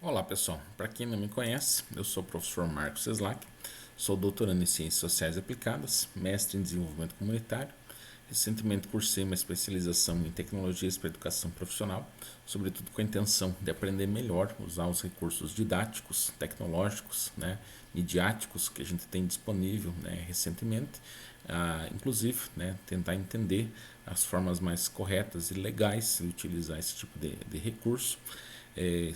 Olá pessoal, para quem não me conhece, eu sou o professor Marcos Seslak, sou doutorando em Ciências Sociais Aplicadas, mestre em Desenvolvimento Comunitário. Recentemente cursei uma especialização em Tecnologias para Educação Profissional, sobretudo com a intenção de aprender melhor usar os recursos didáticos, tecnológicos, midiáticos que a gente tem disponível recentemente, inclusive tentar entender as formas mais corretas e legais de utilizar esse tipo de recurso.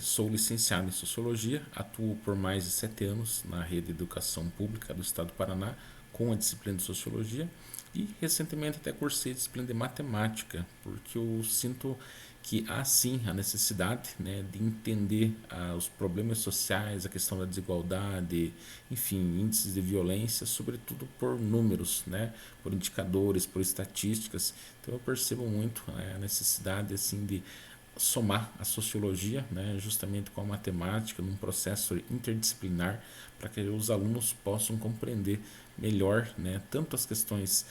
Sou licenciado em Sociologia, atuo por mais de 7 anos na rede de educação pública do Estado do Paraná com a disciplina de Sociologia e recentemente até cursei a disciplina de Matemática, porque eu sinto que há sim a necessidade de entender os problemas sociais, a questão da desigualdade, enfim, índices de violência, sobretudo por números, por indicadores, por estatísticas. Então eu percebo muito a necessidade assim de somar a sociologia, justamente com a matemática, num processo interdisciplinar, para que os alunos possam compreender melhor, tanto as questões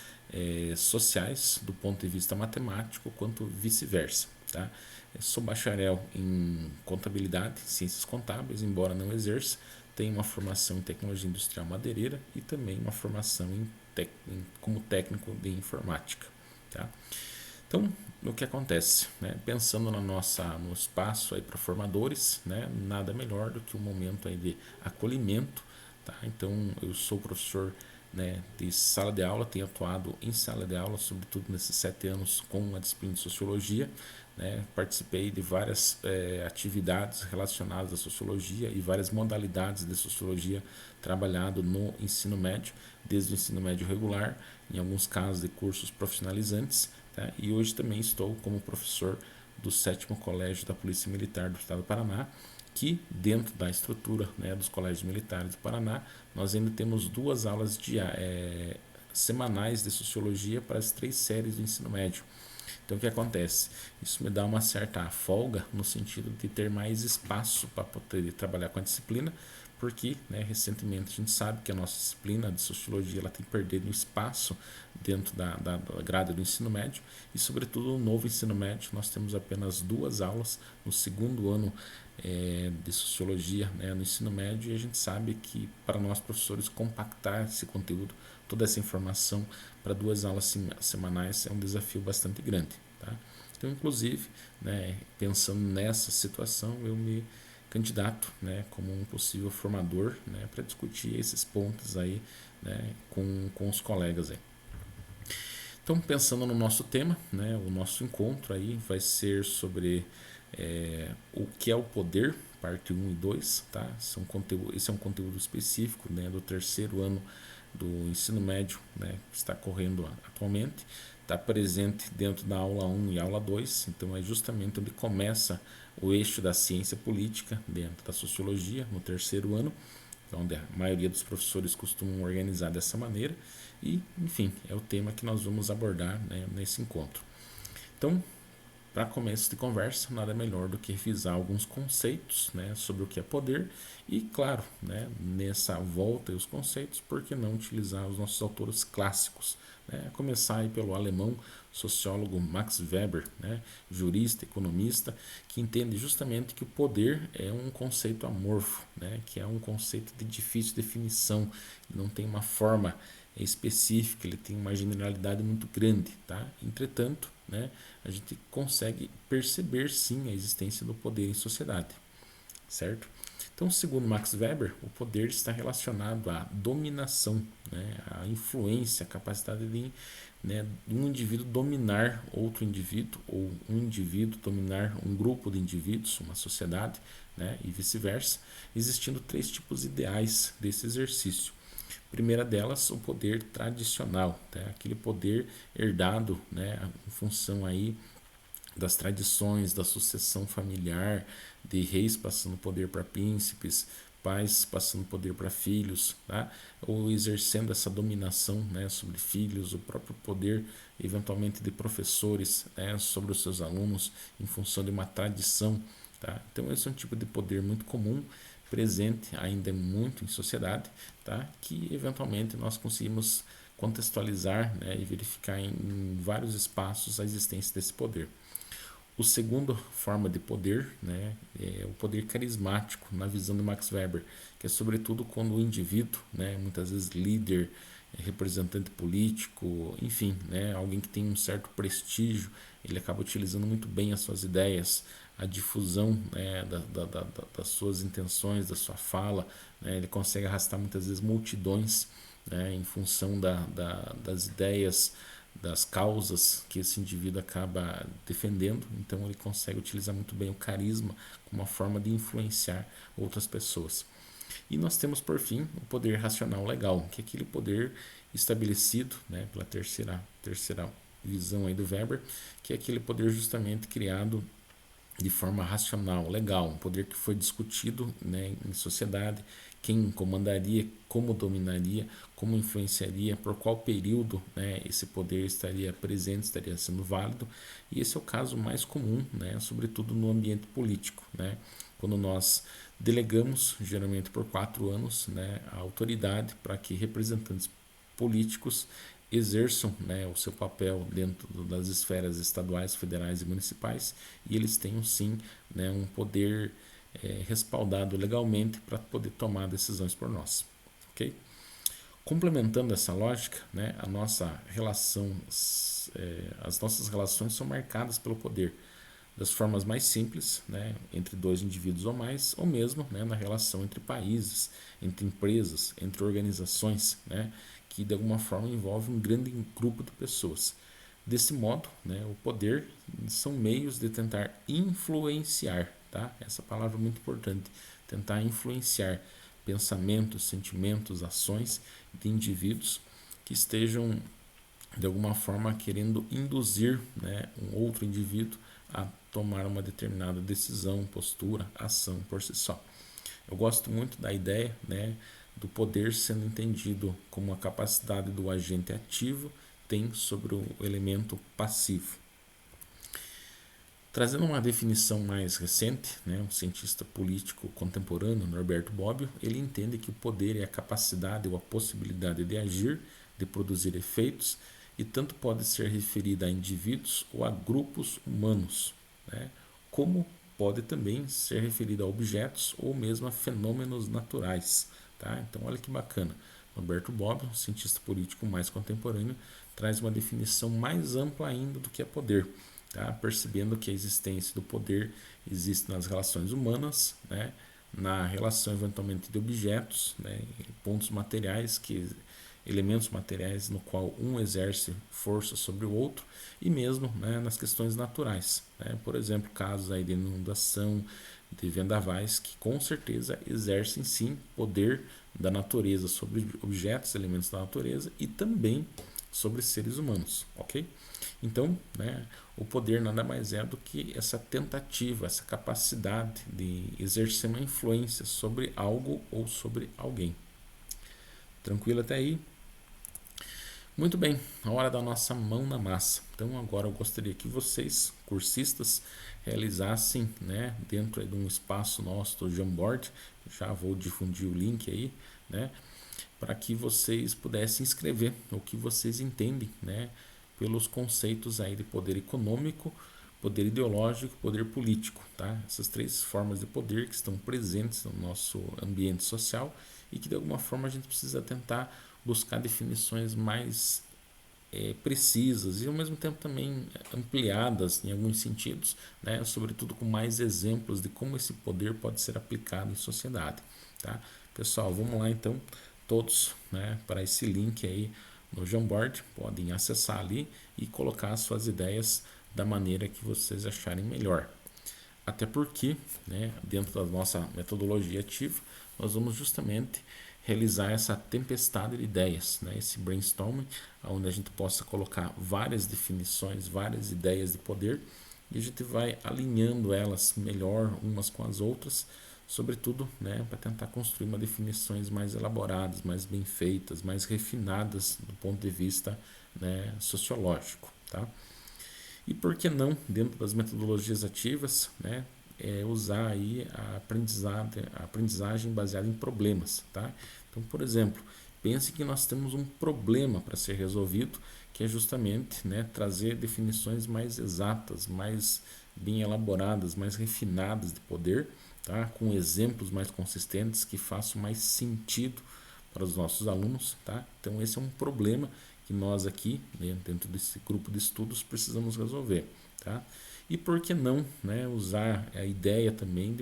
sociais do ponto de vista matemático, quanto vice-versa. Tá? Eu sou bacharel em contabilidade, ciências contábeis, embora não exerça, tenho uma formação em tecnologia industrial madeireira e também uma formação como técnico de informática. Tá? Então, o que acontece? Pensando no espaço para formadores, nada melhor do que um momento aí de acolhimento. Tá? Então, eu sou professor de sala de aula, tenho atuado em sala de aula, sobretudo nesses 7 anos com a disciplina de Sociologia. Participei de várias atividades relacionadas à Sociologia e várias modalidades de Sociologia trabalhado no ensino médio, desde o ensino médio regular, em alguns casos de cursos profissionalizantes, tá? E hoje também estou como professor do 7º Colégio da Polícia Militar do Estado do Paraná, que dentro da estrutura dos colégios militares do Paraná, nós ainda temos duas aulas semanais de Sociologia para as 3 séries do ensino médio. Então o que acontece? Isso me dá uma certa folga no sentido de ter mais espaço para poder trabalhar com a disciplina, porque recentemente a gente sabe que a nossa disciplina de Sociologia ela tem perdido espaço dentro da grade do ensino médio e sobretudo no novo ensino médio nós temos apenas 2 aulas no segundo ano de Sociologia no ensino médio, e a gente sabe que para nós professores compactar esse conteúdo, toda essa informação para 2 aulas semanais é um desafio bastante grande. Tá? Então, inclusive, pensando nessa situação, eu me candidato como um possível formador para discutir esses pontos aí com os colegas aí. Então, pensando no nosso tema, o nosso encontro aí vai ser sobre o que é o poder, parte 1 e 2, tá? Esse é um conteúdo específico do terceiro ano do ensino médio, que está correndo atualmente, está presente dentro da aula 1 e aula 2, então é justamente onde começa o eixo da ciência política dentro da sociologia, no terceiro ano, onde a maioria dos professores costumam organizar dessa maneira, e, enfim, é o tema que nós vamos abordar nesse encontro. Então, para começo de conversa, nada melhor do que revisar alguns conceitos sobre o que é poder e, claro, nessa volta aos conceitos, por que não utilizar os nossos autores clássicos? A começar aí pelo alemão sociólogo Max Weber, jurista, economista, que entende justamente que o poder é um conceito amorfo, que é um conceito de difícil definição, não tem uma forma específica, ele tem uma generalidade muito grande. Tá? Entretanto, a gente consegue perceber sim a existência do poder em sociedade, certo? Então, segundo Max Weber, o poder está relacionado à dominação, à influência, à capacidade de um indivíduo dominar outro indivíduo, ou um indivíduo dominar um grupo de indivíduos, uma sociedade, e vice-versa, existindo 3 tipos ideais desse exercício. Primeira delas, o poder tradicional, tá? Aquele poder herdado em função aí das tradições, da sucessão familiar, de reis passando poder para príncipes, pais passando poder para filhos, tá? Ou exercendo essa dominação sobre filhos, o próprio poder eventualmente de professores sobre os seus alunos em função de uma tradição. Tá? Então esse é um tipo de poder muito comum, presente ainda muito em sociedade, tá? Que eventualmente nós conseguimos contextualizar e verificar em vários espaços a existência desse poder. O segundo forma de poder, né, é o poder carismático, na visão de Max Weber, que é sobretudo quando o indivíduo, né, muitas vezes líder, representante político, enfim, né, alguém que tem um certo prestígio, ele acaba utilizando muito bem as suas ideias, a difusão, né, das suas intenções, da sua fala, né, ele consegue arrastar muitas vezes multidões, né, em função das ideias, das causas que esse indivíduo acaba defendendo, então ele consegue utilizar muito bem o carisma como uma forma de influenciar outras pessoas. E nós temos, por fim, o poder racional legal, que é aquele poder estabelecido, né, pela terceira visão aí do Weber, que é aquele poder justamente criado de forma racional, legal, um poder que foi discutido, né, em sociedade, quem comandaria, como dominaria, como influenciaria, por qual período, né, esse poder estaria presente, estaria sendo válido, e esse é o caso mais comum, né, sobretudo no ambiente político, né, quando nós delegamos, geralmente por 4 anos, né, a autoridade para que representantes políticos exerçam, né, o seu papel dentro das esferas estaduais, federais e municipais, e eles tenham sim, né, um poder respaldado legalmente para poder tomar decisões por nós. Ok? Complementando essa lógica, né, a nossa relação, as nossas relações são marcadas pelo poder das formas mais simples, né, entre dois indivíduos ou mais, ou mesmo, né, na relação entre países, entre empresas, entre organizações, né, que de alguma forma envolve um grande grupo de pessoas. Desse modo, né, o poder são meios de tentar influenciar, tá? Essa palavra é muito importante, tentar influenciar pensamentos, sentimentos, ações de indivíduos que estejam de alguma forma querendo induzir, né, um outro indivíduo a tomar uma determinada decisão, postura, ação por si só. Eu gosto muito da ideia, né, do poder sendo entendido como a capacidade do agente ativo tem sobre o elemento passivo. Trazendo uma definição mais recente, né, um cientista político contemporâneo, Norberto Bobbio, ele entende que o poder é a capacidade ou a possibilidade de agir, de produzir efeitos, e tanto pode ser referido a indivíduos ou a grupos humanos, né, como pode também ser referido a objetos ou mesmo a fenômenos naturais. Tá? Então, olha que bacana. Norberto Bobbio, um cientista político mais contemporâneo, traz uma definição mais ampla ainda do que é poder. Tá? Percebendo que a existência do poder existe nas relações humanas, né? Na relação eventualmente de objetos, né? Pontos materiais, elementos materiais no qual um exerce força sobre o outro, e mesmo, né, nas questões naturais, né? Por exemplo, casos aí de inundação, de vendavais, que com certeza exercem sim poder da natureza sobre objetos, elementos da natureza e também sobre seres humanos, ok? Então, né, o poder nada mais é do que essa tentativa, essa capacidade de exercer uma influência sobre algo ou sobre alguém. Tranquilo até aí? Muito bem, a hora da nossa mão na massa. Então agora eu gostaria que vocês, cursistas, realizassem, né, dentro de um espaço nosso do Jamboard, já vou difundir o link aí, né, para que vocês pudessem escrever o que vocês entendem, né, pelos conceitos aí de poder econômico, poder ideológico, poder político, tá? Essas três formas de poder que estão presentes no nosso ambiente social e que de alguma forma a gente precisa tentar buscar definições mais precisas e ao mesmo tempo também ampliadas em alguns sentidos, né? Sobretudo com mais exemplos de como esse poder pode ser aplicado em sociedade, tá? Pessoal, vamos lá então todos, né, para esse link aí no Jamboard, podem acessar ali e colocar as suas ideias da maneira que vocês acharem melhor. Até porque, né, dentro da nossa metodologia ativa, nós vamos justamente realizar essa tempestade de ideias, né, esse brainstorming, onde a gente possa colocar várias definições, várias ideias de poder, e a gente vai alinhando elas melhor umas com as outras, sobretudo, né, para tentar construir uma definições mais elaboradas, mais bem feitas, mais refinadas do ponto de vista, né, sociológico, tá? E por que não, dentro das metodologias ativas, né, usar aí a aprendizagem baseada em problemas, tá? Então, por exemplo, pense que nós temos um problema para ser resolvido, que é justamente, né, trazer definições mais exatas, mais bem elaboradas, mais refinadas de poder, tá? Com exemplos mais consistentes que façam mais sentido para os nossos alunos, tá? Então esse é um problema que nós aqui, né, dentro desse grupo de estudos, precisamos resolver, tá? E por que não, né, usar a ideia também de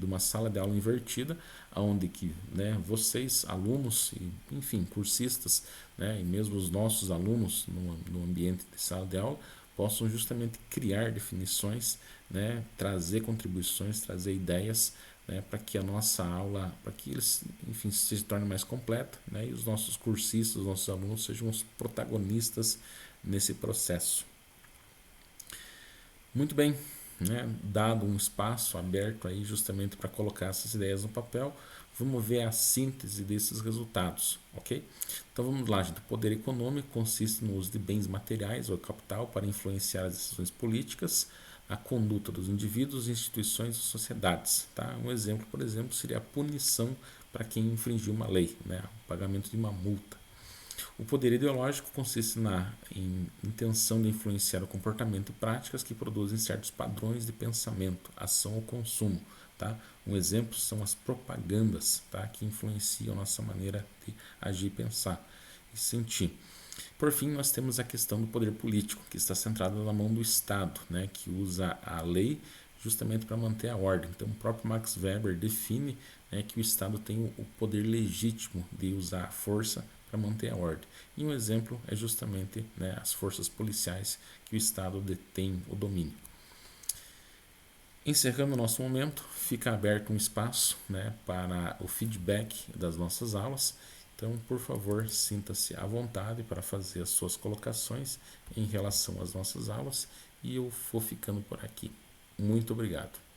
uma sala de aula invertida, onde que, né, vocês, alunos, e, enfim, cursistas, né, e mesmo os nossos alunos no ambiente de sala de aula, possam justamente criar definições, né, trazer contribuições, trazer ideias, né, para que a nossa aula, para que eles, enfim, se torne mais completa, né, e os nossos cursistas, os nossos alunos sejam os protagonistas nesse processo. Muito bem, né, dado um espaço aberto aí justamente para colocar essas ideias no papel, vamos ver a síntese desses resultados, ok? Então vamos lá, gente. O poder econômico consiste no uso de bens materiais ou capital para influenciar as decisões políticas, a conduta dos indivíduos, instituições e sociedades. Tá? Um exemplo, por exemplo, seria a punição para quem infringiu uma lei, né? O pagamento de uma multa. O poder ideológico consiste na intenção de influenciar o comportamento e práticas que produzem certos padrões de pensamento, ação ou consumo. Tá? Um exemplo são as propagandas, tá? Que influenciam nossa maneira de agir, pensar e sentir. Por fim, nós temos a questão do poder político, que está centrada na mão do Estado, né? Que usa a lei justamente para manter a ordem. Então, o próprio Max Weber define, né, que o Estado tem o poder legítimo de usar a força para manter a ordem. E um exemplo é justamente, né, as forças policiais que o Estado detém o domínio. Encerrando o nosso momento, fica aberto um espaço, né, para o feedback das nossas aulas. Então, por favor, sinta-se à vontade para fazer as suas colocações em relação às nossas aulas e eu vou ficando por aqui. Muito obrigado.